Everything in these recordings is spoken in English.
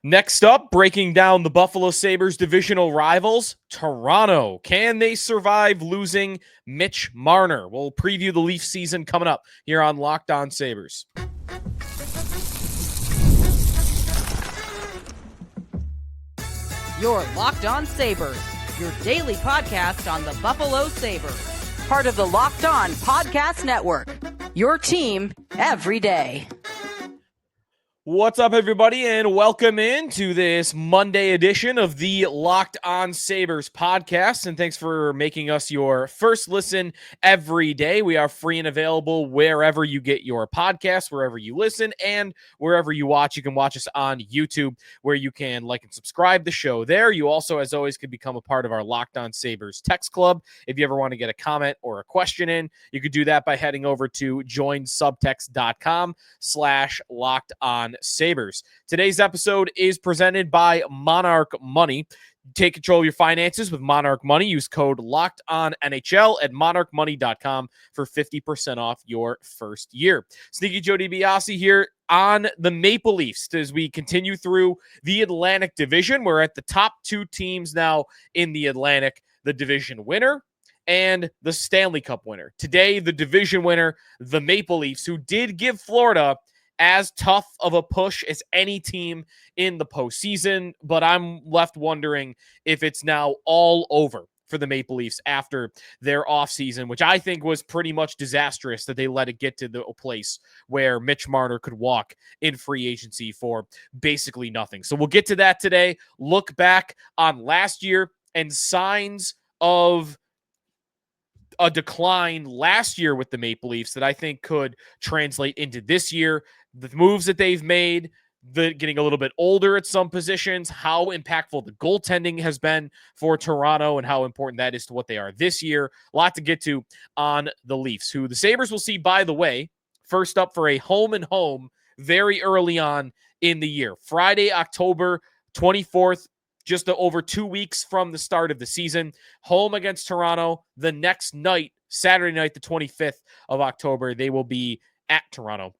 Next up, breaking down the Buffalo Sabres divisional rivals, Toronto. Can they survive losing Mitch Marner? We'll preview the Leaf season coming up here on Locked On Sabres. You're Locked On Sabres, your daily podcast on the Buffalo Sabres. Part of the Locked On Podcast Network, your team every day. What's up, everybody, and welcome into this Monday edition of the Locked On Sabres podcast, and thanks for making us your first listen every day. We are free and available wherever you get your podcasts, wherever you listen, and wherever you watch. You can watch us on YouTube, where you can like and subscribe the show there. You also, as always, can become a part of our Locked On Sabres text club. If you ever want to get a comment or a question in, you could do that by heading over to joinsubtext.com/LockedOn Sabres. Today's episode is presented by Monarch Money. Take control of your finances with Monarch Money. Use code LOCKEDONNHL at monarchmoney.com for 50% off your first year. Sneaky Joe DiBiase here on the Maple Leafs as we continue through the Atlantic Division. We're at the top two teams now in the Atlantic, the division winner and the Stanley Cup winner. Today, the division winner, the Maple Leafs, who did give Florida as tough of a push as any team in the postseason, but I'm left wondering if it's now all over for the Maple Leafs after their offseason, which I think was pretty much disastrous that they let it get to the place where Mitch Marner could walk in free agency for basically nothing. So we'll get to that today, look back on last year and signs of a decline last year with the Maple Leafs that I think could translate into this year. The moves that they've made, the getting a little bit older at some positions, how impactful the goaltending has been for Toronto and how important that is to what they are this year. A lot to get to on the Leafs, who the Sabres will see, by the way, first up for a home and home very early on in the year. Friday, October 24th, just over 2 weeks from the start of the season. Home against Toronto. The next night, Saturday night, the 25th of October, they will be at Toronto.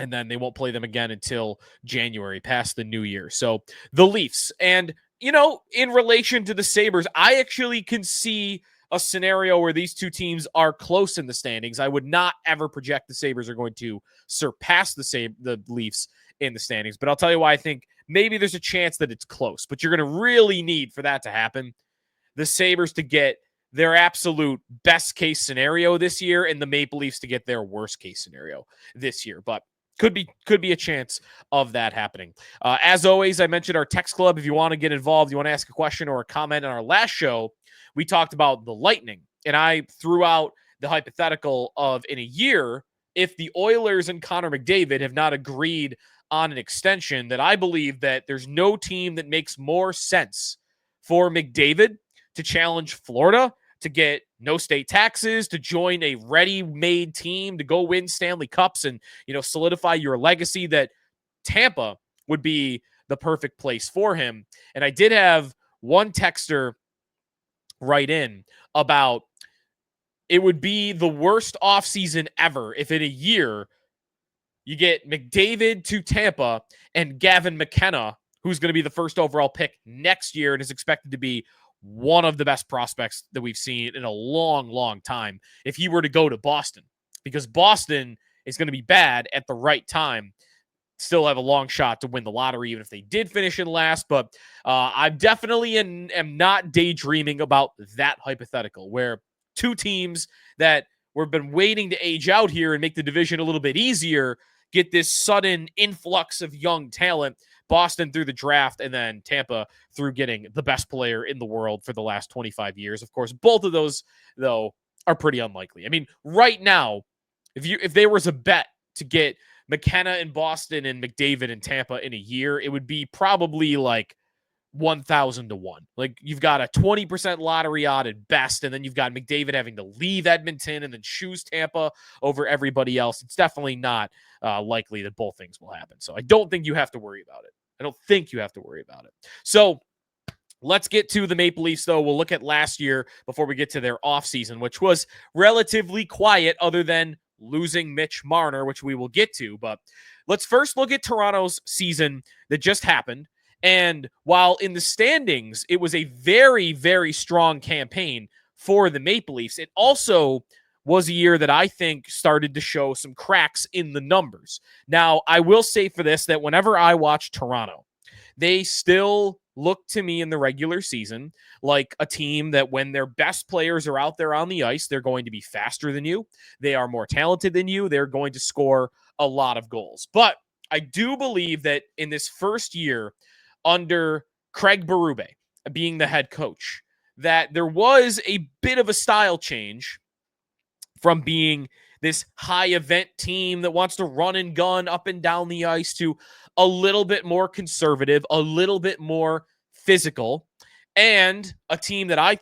And then they won't play them again until January, past the new year. So the Leafs. And, you know, in relation to the Sabres, I actually can see a scenario where these two teams are close in the standings. I would not ever project the Sabres are going to surpass the Leafs in the standings. But I'll tell you why I think maybe there's a chance that it's close. But you're going to really need for that to happen, the Sabres to get their absolute best case scenario this year and the Maple Leafs to get their worst case scenario this year. But could be a chance of that happening. As always, I mentioned our text club. If you want to get involved, you want to ask a question or a comment on our last show, we talked about the Lightning. And I threw out the hypothetical of in a year, if the Oilers and Connor McDavid have not agreed on an extension, that I believe that there's no team that makes more sense for McDavid to challenge Florida, to get no state taxes, to join a ready-made team, to go win Stanley Cups and, you know, solidify your legacy, that Tampa would be the perfect place for him. And I did have one texter write in about it would be the worst offseason ever if in a year you get McDavid to Tampa and Gavin McKenna, who's going to be the first overall pick next year and is expected to be one of the best prospects that we've seen in a long, long time, if he were to go to Boston, because Boston is going to be bad at the right time. Still have a long shot to win the lottery, even if they did finish in last. But I definitely am not daydreaming about that hypothetical where two teams that we've been waiting to age out here and make the division a little bit easier get this sudden influx of young talent. Boston through the draft, and then Tampa through getting the best player in the world for the last 25 years. Of course, both of those, though, are pretty unlikely. I mean, right now, if there was a bet to get McKenna in Boston and McDavid in Tampa in a year, it would be probably like 1,000 to 1. Like, you've got a 20% lottery odd at best, and then you've got McDavid having to leave Edmonton and then choose Tampa over everybody else. It's definitely not likely that both things will happen. So I don't think you have to worry about it. So let's get to the Maple Leafs, though. We'll look at last year before we get to their offseason, which was relatively quiet other than losing Mitch Marner, which we will get to. But let's first look at Toronto's season that just happened And while in the standings, it was a very, very strong campaign for the Maple Leafs, it also was a year that I think started to show some cracks in the numbers. Now, I will say for this that whenever I watch Toronto, they still look to me in the regular season like a team that when their best players are out there on the ice, they're going to be faster than you. They are more talented than you. They're going to score a lot of goals. But I do believe that in this first year under Craig Berube being the head coach, that there was a bit of a style change from being this high event team that wants to run and gun up and down the ice to a little bit more conservative, a little bit more physical, and a team that I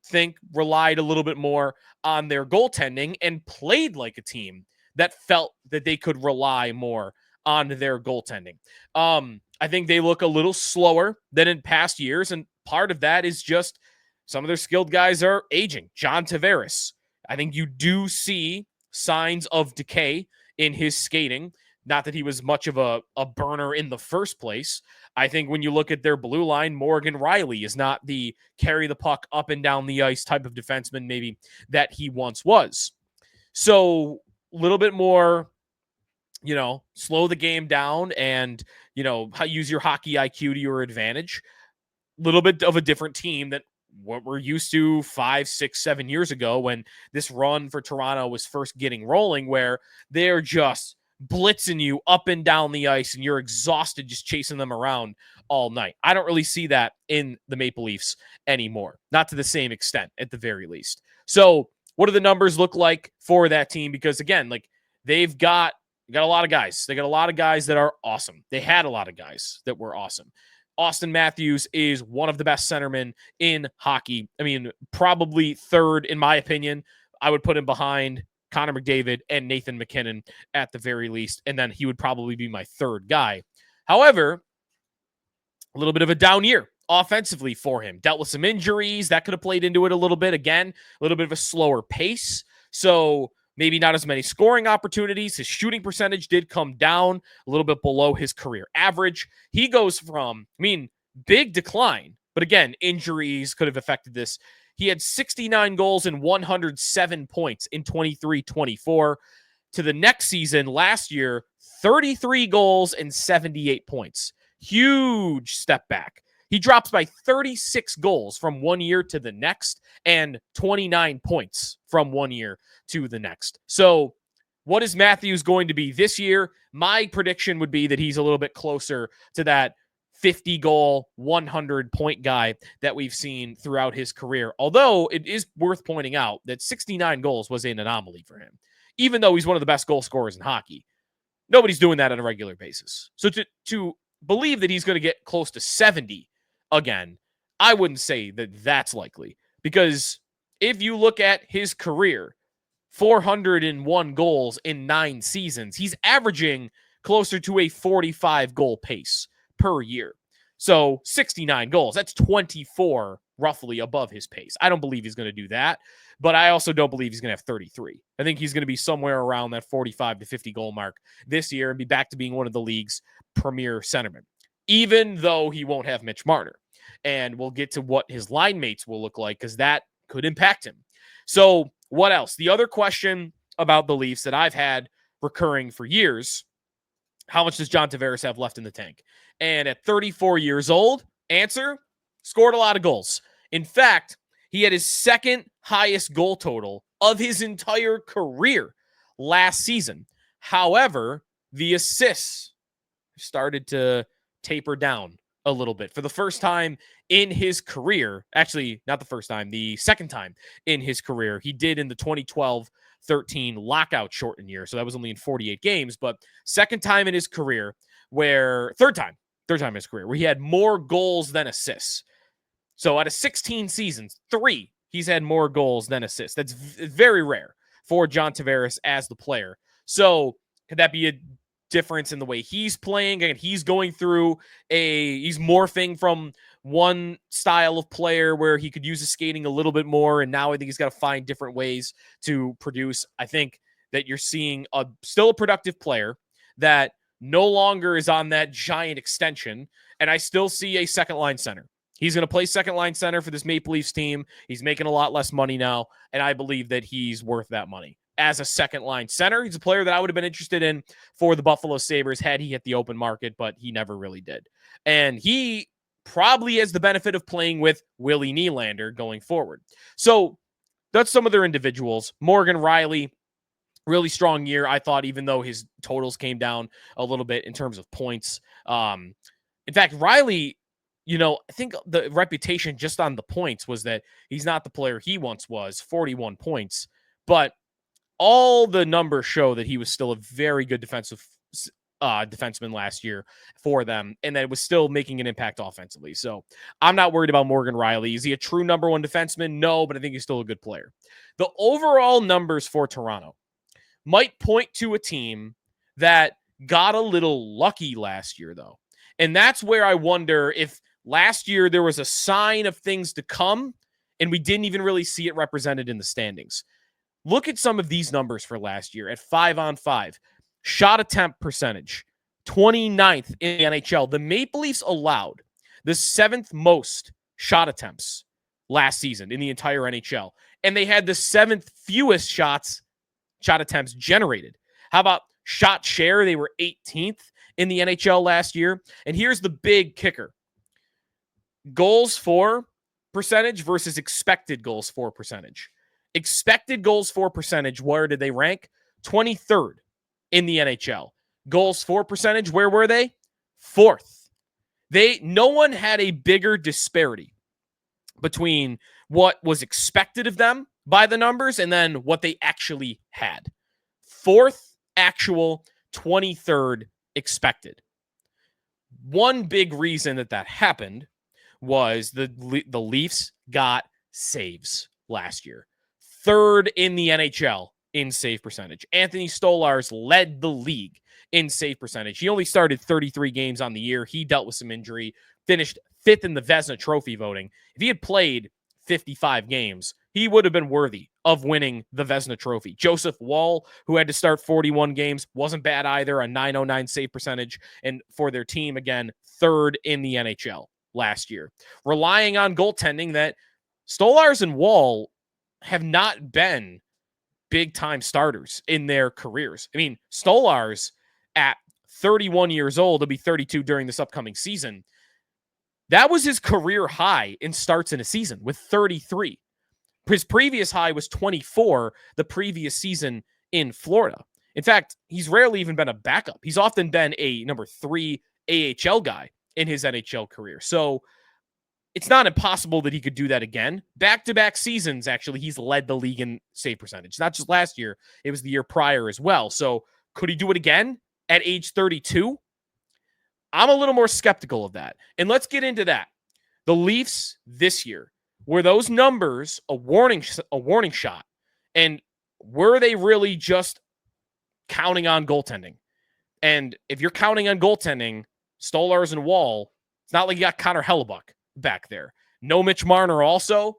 think relied a little bit more on their goaltending and played like a team that felt that they could rely more on their goaltending. I think they look a little slower than in past years, and part of that is just some of their skilled guys are aging. John Tavares, I think you do see signs of decay in his skating. Not that he was much of a burner in the first place. I think when you look at their blue line, Morgan Riley is not the carry the puck up and down the ice type of defenseman maybe that he once was. So a little bit more, slow the game down and, use your hockey IQ to your advantage. A little bit of a different team than what we're used to 5, 6, 7 years ago when this run for Toronto was first getting rolling, where they're just blitzing you up and down the ice and you're exhausted just chasing them around all night. I don't really see that in the Maple Leafs anymore, not to the same extent at the very least. So what do the numbers look like for that team? Because again, like they've got a lot of guys. They got a lot of guys that are awesome. They had a lot of guys that were awesome. Austin Matthews is one of the best centermen in hockey. I mean, probably third in my opinion. I would put him behind Connor McDavid and Nathan McKinnon at the very least, and then he would probably be my third guy. However, a little bit of a down year offensively for him. Dealt with some injuries. That could have played into it a little bit. Again, a little bit of a slower pace. So maybe not as many scoring opportunities. His shooting percentage did come down a little bit below his career average. He goes from, big decline. But again, injuries could have affected this. He had 69 goals and 107 points in 23-24. To the next season, last year, 33 goals and 78 points. Huge step back. He drops by 36 goals from one year to the next and 29 points from one year to the next. So what is Matthews going to be this year? My prediction would be that he's a little bit closer to that 50-goal, 100-point guy that we've seen throughout his career. Although it is worth pointing out that 69 goals was an anomaly for him. Even though he's one of the best goal scorers in hockey, nobody's doing that on a regular basis. So to believe that he's going to get close to 70 again, I wouldn't say that that's likely. Because if you look at his career, 401 goals in 9 seasons, he's averaging closer to a 45-goal pace per year. So 69 goals, that's 24 roughly above his pace. I don't believe he's going to do that, but I also don't believe he's going to have 33. I think he's going to be somewhere around that 45 to 50 goal mark this year and be back to being one of the league's premier centermen, even though he won't have Mitch Marner. And we'll get to what his line mates will look like because that could impact him. So what else? The other question about the Leafs that I've had recurring for years, how much does John Tavares have left in the tank? And at 34 years old, answer, scored a lot of goals. In fact, he had his second highest goal total of his entire career last season. However, the assists started to taper down a little bit. For the first time in his career, actually, not the first time, the second time in his career, he did in the 2012-13 lockout shortened year. So that was only in 48 games, but second time in his career third time in his career, where he had more goals than assists. So out of 16 seasons, 3, he's had more goals than assists. That's very rare for John Tavares as the player. So could that be a difference in the way he's playing? And he's going through he's morphing from one style of player where he could use his skating a little bit more. And now I think he's got to find different ways to produce. I think that you're seeing still a productive player that no longer is on that giant extension, and I still see a second-line center. He's going to play second-line center for this Maple Leafs team. He's making a lot less money now, and I believe that he's worth that money. As a second-line center, he's a player that I would have been interested in for the Buffalo Sabres had he hit the open market, but he never really did. And he probably has the benefit of playing with Willie Nylander going forward. So that's some of their individuals. Morgan Rielly, really strong year, I thought, even though his totals came down a little bit in terms of points. In fact, Rielly, I think the reputation just on the points was that he's not the player he once was, 41 points. But all the numbers show that he was still a very good defenseman last year for them, and that it was still making an impact offensively. So I'm not worried about Morgan Rielly. Is he a true number one defenseman? No, but I think he's still a good player. The overall numbers for Toronto might point to a team that got a little lucky last year, though. And that's where I wonder if last year there was a sign of things to come, and we didn't even really see it represented in the standings. Look at some of these numbers for last year at 5-on-5. Shot attempt percentage, 29th in the NHL. The Maple Leafs allowed the 7th most shot attempts last season in the entire NHL. And they had the 7th fewest shot attempts generated. How about shot share? They were 18th in the NHL last year. And here's the big kicker. Goals for percentage versus expected goals for percentage. Expected goals for percentage, where did they rank? 23rd in the NHL. Goals for percentage, where were they? 4th. No one had a bigger disparity between what was expected of them by the numbers and then what they actually had. 4th actual, 23rd expected. One big reason that happened was the Leafs got saves last year. 3rd in the NHL in save percentage. Anthony Stolarz led the league in save percentage. He only started 33 games on the year. He dealt with some injury, finished 5th in the Vezina Trophy voting. If he had played 55 games, he would have been worthy of winning the Vezina Trophy. Joseph Woll, who had to start 41 games, wasn't bad either, a .909 save percentage. And for their team, again, 3rd in the NHL last year. Relying on goaltending that Stolarz and Woll have not been big-time starters in their careers. I mean, Stolarz at 31 years old, he'll be 32 during this upcoming season. That was his career high in starts in a season with 33. His previous high was 24 the previous season in Florida. In fact, he's rarely even been a backup. He's often been a number 3 AHL guy in his NHL career. So it's not impossible that he could do that again. Back-to-back seasons, actually, he's led the league in save percentage. Not just last year, it was the year prior as well. So could he do it again at age 32? I'm a little more skeptical of that. And let's get into that. The Leafs this year, were those numbers a warning shot? And were they really just counting on goaltending? And if you're counting on goaltending, Stolarz and Woll, it's not like you got Connor Hellebuck back there. No Mitch Marner also.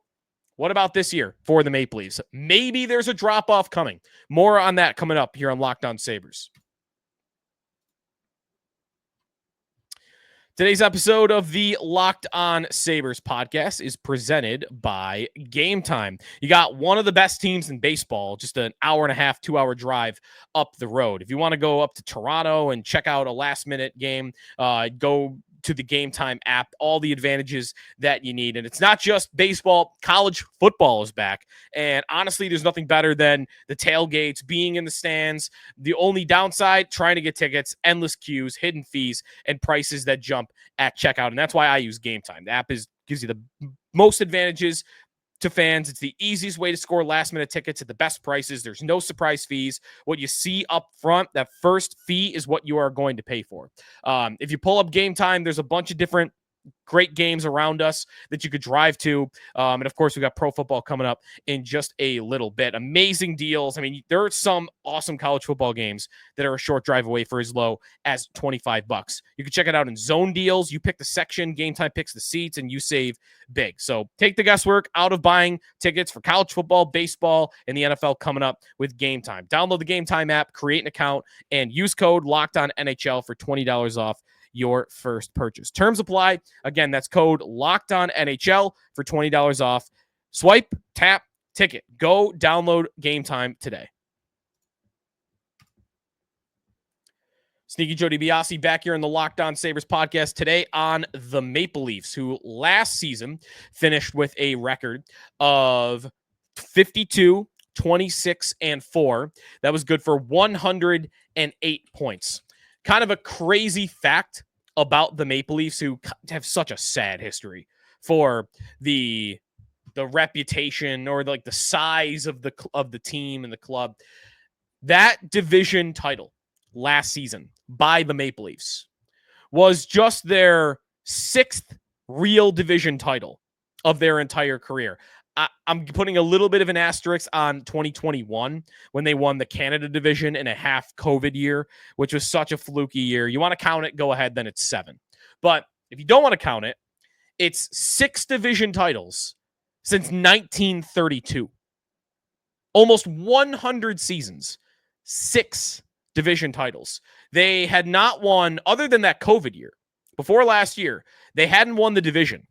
What about this year for the Maple Leafs? Maybe there's a drop-off coming. More on that coming up here on Locked On Sabres. Today's episode of the Locked On Sabres podcast is presented by Game Time. You got one of the best teams in baseball, just an hour and a half, 2-hour drive up the road. If you want to go up to Toronto and check out a last-minute game, go to the Game Time app, all the advantages that you need. And it's not just baseball, college football is back. And honestly, there's nothing better than the tailgates, being in the stands. The only downside, trying to get tickets, endless queues, hidden fees, and prices that jump at checkout. And that's why I use Game Time. The app gives you the most advantages to fans. It's the easiest way to score last-minute tickets at the best prices. There's no surprise fees. What you see up front, that first fee is what you are going to pay for. If you pull up Game Time, there's a bunch of different great games around us that you could drive to. And of course, we got pro football coming up in just a little bit. Amazing deals. I mean, there are some awesome college football games that are a short drive away for as low as $25. You can check it out in zone deals. You pick the section, Game Time picks the seats, and you save big. So take the guesswork out of buying tickets for college football, baseball, and the NFL coming up with Game Time. Download the Game Time app, create an account, and use code LOCKEDONNHL for $20 off your first purchase. Terms apply. Again, that's code LOCKEDONNHL for $20 off. Swipe, tap, ticket. Go download Game Time today. Sneaky Joe DiBiase back here in the Locked On Sabres podcast today on the Maple Leafs, who last season finished with a record of 52, 26, and 4. That was good for 108 points. Kind of a crazy fact about the Maple Leafs, who have such a sad history for the reputation or like the size of the team and the club. That division title last season by the Maple Leafs was just their 6th real division title of their entire career. I'm putting a little bit of an asterisk on 2021 when they won the Canada division in a half COVID year, which was such a fluky year. You want to count it, go ahead, then it's 7. But if you don't want to count it, it's 6 division titles since 1932. Almost 100 seasons, 6 division titles. They had not won, other than that COVID year, before last year, they hadn't won the division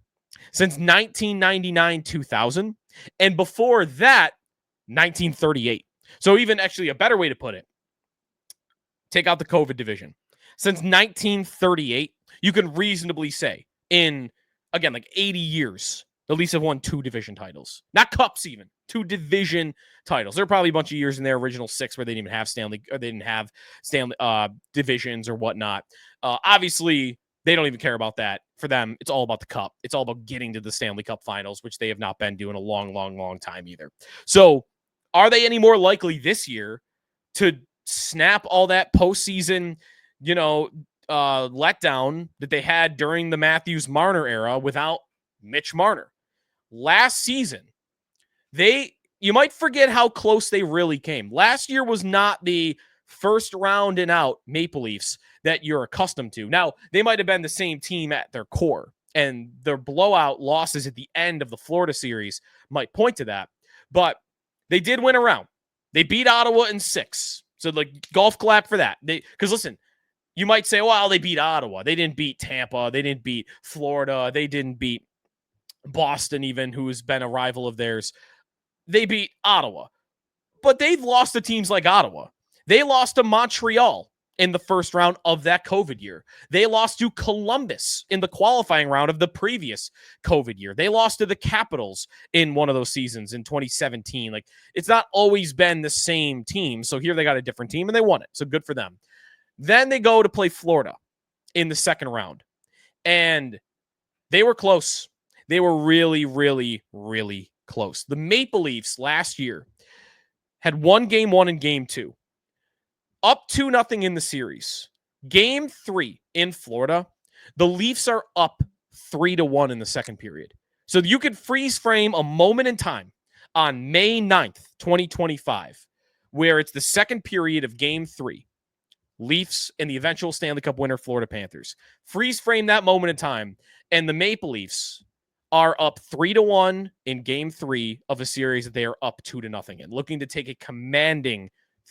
since 1999-2000, and before that, 1938. So even actually a better way to put it, take out the COVID division. Since 1938, you can reasonably say in, again, like 80 years, the Leafs have won 2 division titles. Not cups even, 2 division titles. There are probably a bunch of years in their original 6 where they didn't even have Stanley, or they didn't have Stanley divisions or whatnot. Obviously, they don't even care about that. For them, it's all about the cup. It's all about getting to the Stanley Cup finals, which they have not been doing a long, long, long time either. So are they any more likely this year to snap all that postseason, letdown that they had during the Matthews-Marner era without Mitch Marner? Last season, you might forget how close they really came. Last year was not the first round and out Maple Leafs that you're accustomed to. Now, they might have been the same team at their core, and their blowout losses at the end of the Florida series might point to that, but they did win a round. They beat Ottawa in 6. So, golf clap for that. Because listen, you might say, well, they beat Ottawa. They didn't beat Tampa. They didn't beat Florida. They didn't beat Boston even, who has been a rival of theirs. They beat Ottawa. But they've lost to teams like Ottawa. They lost to Montreal in the first round of that COVID year. They lost to Columbus in the qualifying round of the previous COVID year. They lost to the Capitals in one of those seasons in 2017. It's not always been the same team. So here they got a different team and they won it. So good for them. Then they go to play Florida in the second round. And they were close. They were really, really, really close. The Maple Leafs last year had won Game 1 and Game 2. Up 2-0 in the series. Game 3 in Florida, the Leafs are up 3-1 in the second period. So you could freeze frame a moment in time on May 9th, 2025, where it's the second period of Game 3. Leafs and the eventual Stanley Cup winner, Florida Panthers. Freeze frame that moment in time, and the Maple Leafs are up 3-1 in Game 3 of a series that they are up 2-0 in, looking to take a commanding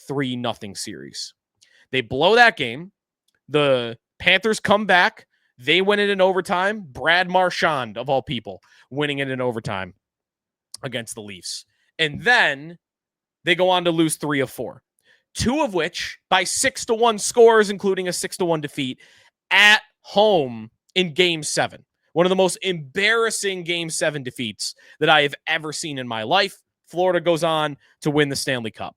3-0 series. They blow that game. The Panthers come back. They win it in overtime. Brad Marchand, of all people, winning it in overtime against the Leafs. And then they go on to lose 3 of 4. 2 of which by 6-1 scores, including a 6-1 defeat at home in Game 7. One of the most embarrassing Game 7 defeats that I have ever seen in my life. Florida goes on to win the Stanley Cup.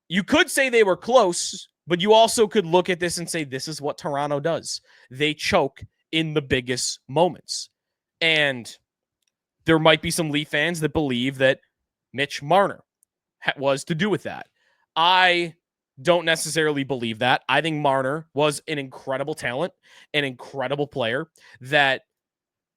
You could say they were close, but you also could look at this and say, this is what Toronto does. They choke in the biggest moments. And there might be some Leaf fans that believe that Mitch Marner was to do with that. I don't necessarily believe that. I think Marner was an incredible talent, an incredible player that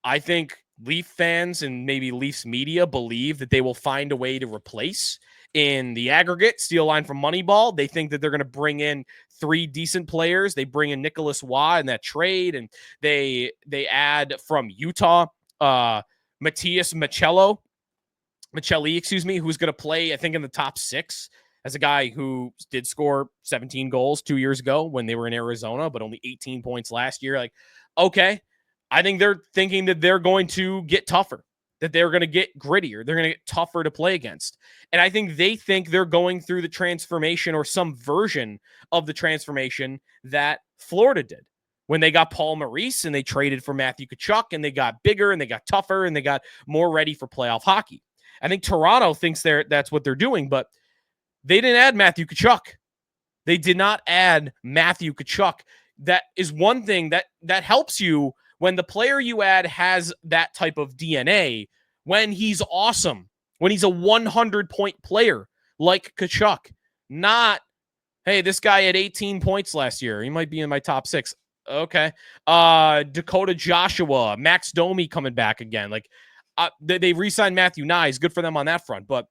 I think Leaf fans and maybe Leafs media believe that they will find a way to replace in the aggregate. Steal line from Moneyball. They think that they're going to bring in 3 decent players. They bring in Nicholas Waugh in that trade, and they add from Utah, Matthias Maccelli, who's going to play, I think, in the top 6 as a guy who did score 17 goals 2 years ago when they were in Arizona, but only 18 points last year. Like, okay, I think they're thinking that they're going to get tougher, that they're going to get grittier. They're going to get tougher to play against. And I think they think they're going through the transformation or some version of the transformation that Florida did when they got Paul Maurice and they traded for Matthew Tkachuk, and they got bigger and they got tougher and they got more ready for playoff hockey. I think Toronto thinks that's what they're doing, but they didn't add Matthew Tkachuk. They did not add Matthew Tkachuk. That is one thing that helps you when the player you add has that type of DNA, when he's awesome, when he's a 100-point player like Tkachuk. Not, hey, this guy had 18 points last year. He might be in my top 6. Okay. Dakota Joshua, Max Domi coming back again. Like, they re-signed Matthew Nyes. Good for them on that front. But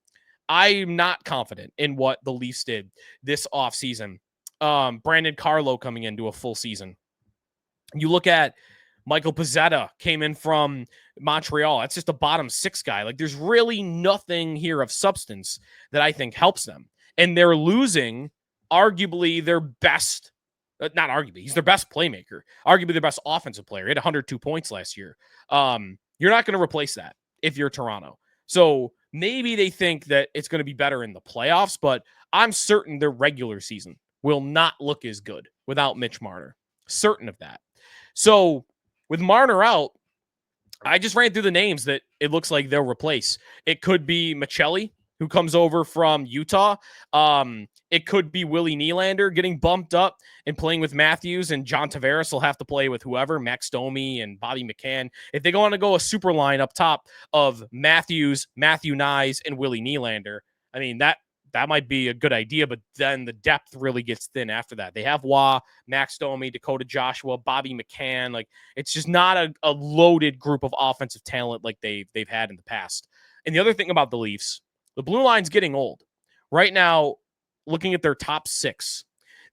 I'm not confident in what the Leafs did this offseason. Brandon Carlo coming into a full season. You look at Michael Pezzetta came in from Montreal. That's just a bottom 6 guy. Like, there's really nothing here of substance that I think helps them. And they're losing arguably their best, not arguably, he's their best playmaker, arguably their best offensive player. He had 102 points last year. You're not going to replace that if you're Toronto. So maybe they think that it's going to be better in the playoffs, but I'm certain their regular season will not look as good without Mitch Marner. Certain of that. So with Marner out, I just ran through the names that it looks like they'll replace. It could be Maccelli, who comes over from Utah. It could be Willie Nylander getting bumped up and playing with Matthews, and John Tavares will have to play with whoever, Max Domi and Bobby McCann. If they go on to go a super line up top of Matthews, Matthew Nyes, and Willie Nylander, I mean, that might be a good idea, but then the depth really gets thin after that. They have Waugh, Max Domi, Dakota Joshua, Bobby McCann. Like, it's just not a loaded group of offensive talent like they've had in the past. And the other thing about the Leafs, the blue line's getting old. Right now, looking at their top 6,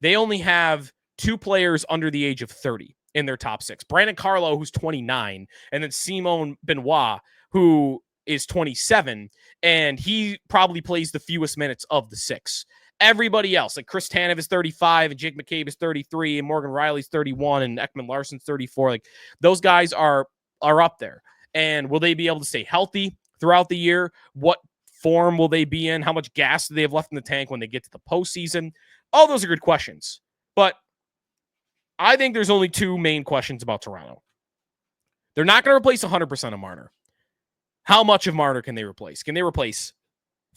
they only have 2 players under the age of 30 in their top 6. Brandon Carlo, who's 29, and then Simon Benoit, who is 27, and he probably plays the fewest minutes of the 6. Everybody else, like Chris Tanev is 35, and Jake McCabe is 33, and Morgan Riley's 31, and Ekman Larson's 34. Like, those guys are up there. And will they be able to stay healthy throughout the year? What form will they be in? How much gas do they have left in the tank when they get to the postseason? All those are good questions. But I think there's only 2 main questions about Toronto. They're not going to replace 100% of Marner. How much of Marner can they replace? Can they replace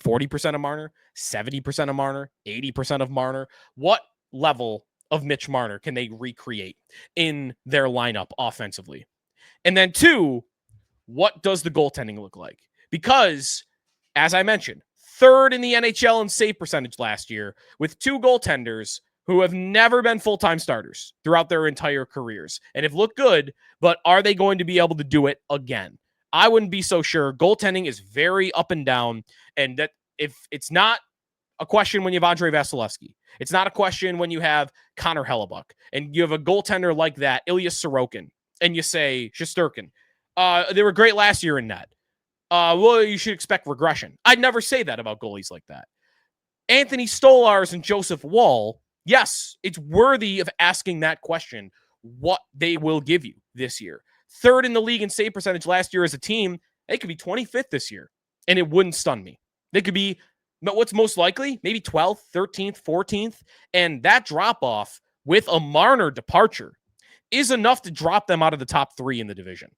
40% of Marner, 70% of Marner, 80% of Marner? What level of Mitch Marner can they recreate in their lineup offensively? And then 2, what does the goaltending look like? Because, as I mentioned, 3rd in the NHL in save percentage last year with 2 goaltenders who have never been full-time starters throughout their entire careers and have looked good, but are they going to be able to do it again? I wouldn't be so sure. Goaltending is very up and down, and that if it's not a question when you have Andrei Vasilevsky, it's not a question when you have Connor Hellebuck, and you have a goaltender like that, Ilya Sorokin, and you say Shesterkin. They were great last year in net. Well, you should expect regression. I'd never say that about goalies like that. Anthony Stolarz and Joseph Woll, yes, it's worthy of asking that question, what they will give you this year. 3rd in the league in save percentage last year as a team. They could be 25th this year, and it wouldn't stun me. They could be, but what's most likely? Maybe 12th, 13th, 14th. And that drop-off with a Marner departure is enough to drop them out of the top 3 in the division.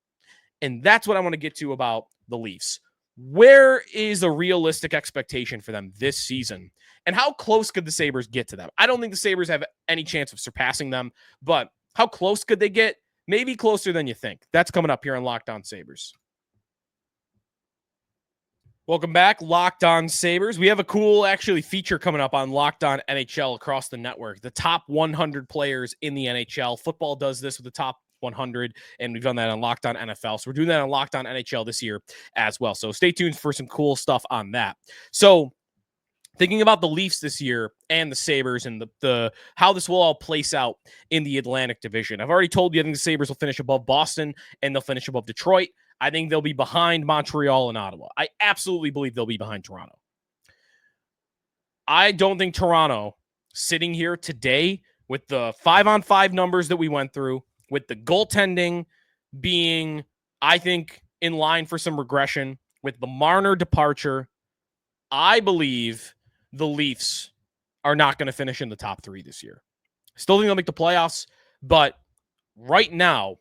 And that's what I want to get to about the Leafs. Where is a realistic expectation for them this season? And how close could the Sabres get to them? I don't think the Sabres have any chance of surpassing them, but how close could they get? Maybe closer than you think. That's coming up here on Locked On Sabres. Welcome back, Locked On Sabres. We have a cool, actually, feature coming up on Locked On NHL across the network. The top 100 players in the NHL. Football does this with the top 100, and we've done that on Locked On NFL. So we're doing that on Locked On NHL this year as well. So stay tuned for some cool stuff on that. So thinking about the Leafs this year and the Sabres and the how this will all place out in the Atlantic Division. I've already told you I think the Sabres will finish above Boston and they'll finish above Detroit. I think they'll be behind Montreal and Ottawa. I absolutely believe they'll be behind Toronto. I don't think Toronto, sitting here today with the 5-on-5 numbers that we went through, with the goaltending being, I think, in line for some regression, with the Marner departure, I believe the Leafs are not going to finish in the top 3 this year. Still think they'll make the playoffs, but right now,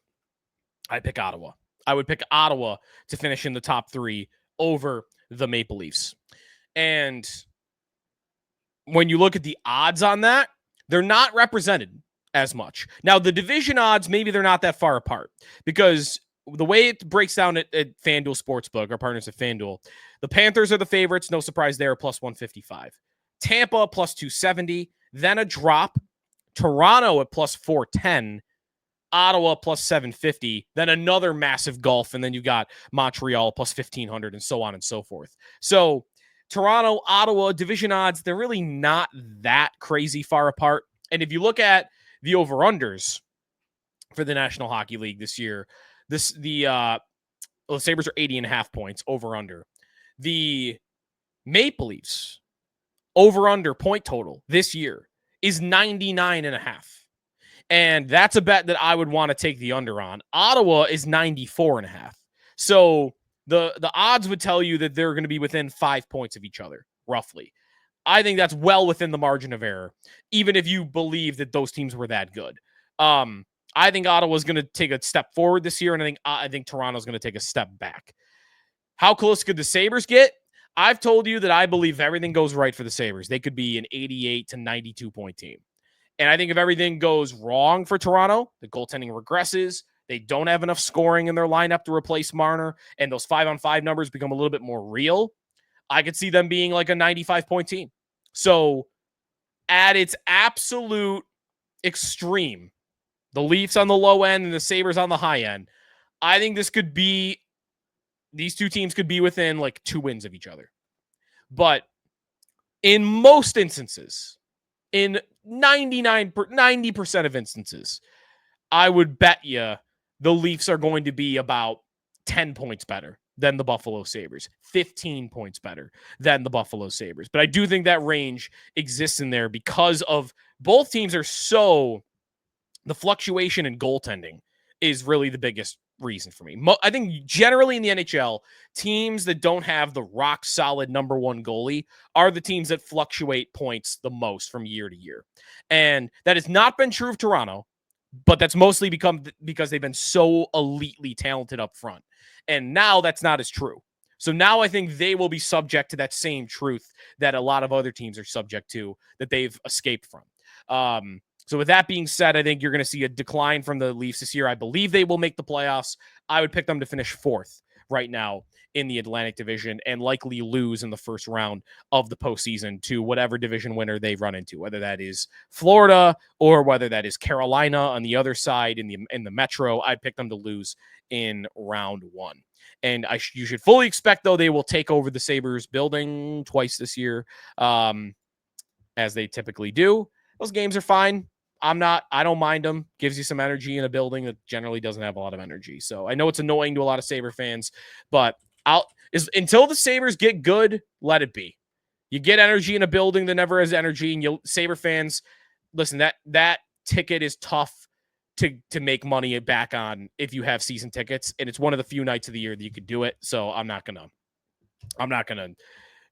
I pick Ottawa. I would pick Ottawa to finish in the top 3 over the Maple Leafs. And when you look at the odds on that, they're not represented as much. Now, the division odds, maybe they're not that far apart because the way it breaks down at FanDuel Sportsbook, our partners at FanDuel, the Panthers are the favorites. No surprise there, plus 155. Tampa, plus 270. Then a drop. Toronto at plus 410. Ottawa plus 750, then another massive gulf, and then you got Montreal plus 1,500 and so on and so forth. So Toronto, Ottawa, division odds, they're really not that crazy far apart. And if you look at the over-unders for the National Hockey League this year, the Sabres are 80.5 points over-under. The Maple Leafs over-under point total this year is 99.5. And that's a bet that I would want to take the under on. Ottawa is 94.5. So the odds would tell you that they're going to be within 5 points of each other, roughly. I think that's well within the margin of error, even if you believe that those teams were that good. I think Ottawa's going to take a step forward this year, and I think Toronto's going to take a step back. How close could the Sabres get? I've told you that I believe if everything goes right for the Sabres, they could be an 88 to 92 point team. And I think if everything goes wrong for Toronto, the goaltending regresses, they don't have enough scoring in their lineup to replace Marner, and those 5-on-5 numbers become a little bit more real, I could see them being like a 95-point team. So at its absolute extreme, the Leafs on the low end and the Sabres on the high end, I think these two teams could be within like 2 wins of each other. But in most instances, in 90% of instances, I would bet you the Leafs are going to be about 10 points better than the Buffalo Sabres, 15 points better than the Buffalo Sabres. But I do think that range exists in there because of both teams are the fluctuation in goaltending is really the biggest reason for me. I think generally in the NHL, teams that don't have the rock solid number 1 goalie are the teams that fluctuate points the most from year to year. And that has not been true of Toronto, but that's mostly because they've been so elitely talented up front. And now that's not as true. So now I think they will be subject to that same truth that a lot of other teams are subject to that they've escaped from. So with that being said, I think you're going to see a decline from the Leafs this year. I believe they will make the playoffs. I would pick them to finish 4th right now in the Atlantic Division and likely lose in the first round of the postseason to whatever division winner they run into, whether that is Florida or whether that is Carolina on the other side in the Metro. I'd pick them to lose in round 1. And you should fully expect, though, they will take over the Sabres building twice this year, as they typically do. Those games are fine. I don't mind them. Gives you some energy in a building that generally doesn't have a lot of energy. So I know it's annoying to a lot of Sabre fans, but until the Sabres get good, let it be. You get energy in a building that never has energy, and Sabre fans, listen, that ticket is tough to make money back on if you have season tickets, and it's one of the few nights of the year that you could do it. So I'm not gonna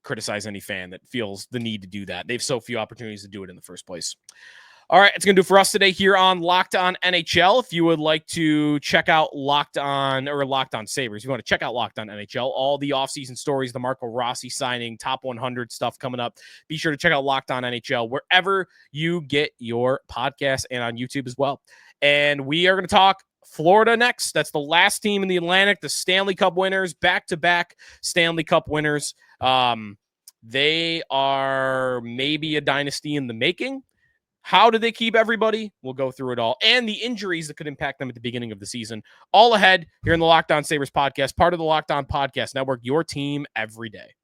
criticize any fan that feels the need to do that. They have so few opportunities to do it in the first place. All right, it's going to do for us today here on Locked On NHL. If you would like to check out Locked On Sabres, if you want to check out Locked On NHL, all the offseason stories, the Marco Rossi signing, top 100 stuff coming up, be sure to check out Locked On NHL wherever you get your podcasts and on YouTube as well. And we are going to talk Florida next. That's the last team in the Atlantic, the Stanley Cup winners, back-to-back Stanley Cup winners. They are maybe a dynasty in the making. How do they keep everybody? We'll go through it all. And the injuries that could impact them at the beginning of the season. All ahead here in the Locked On Sabres podcast, part of the Locked On Podcast Network, your team every day.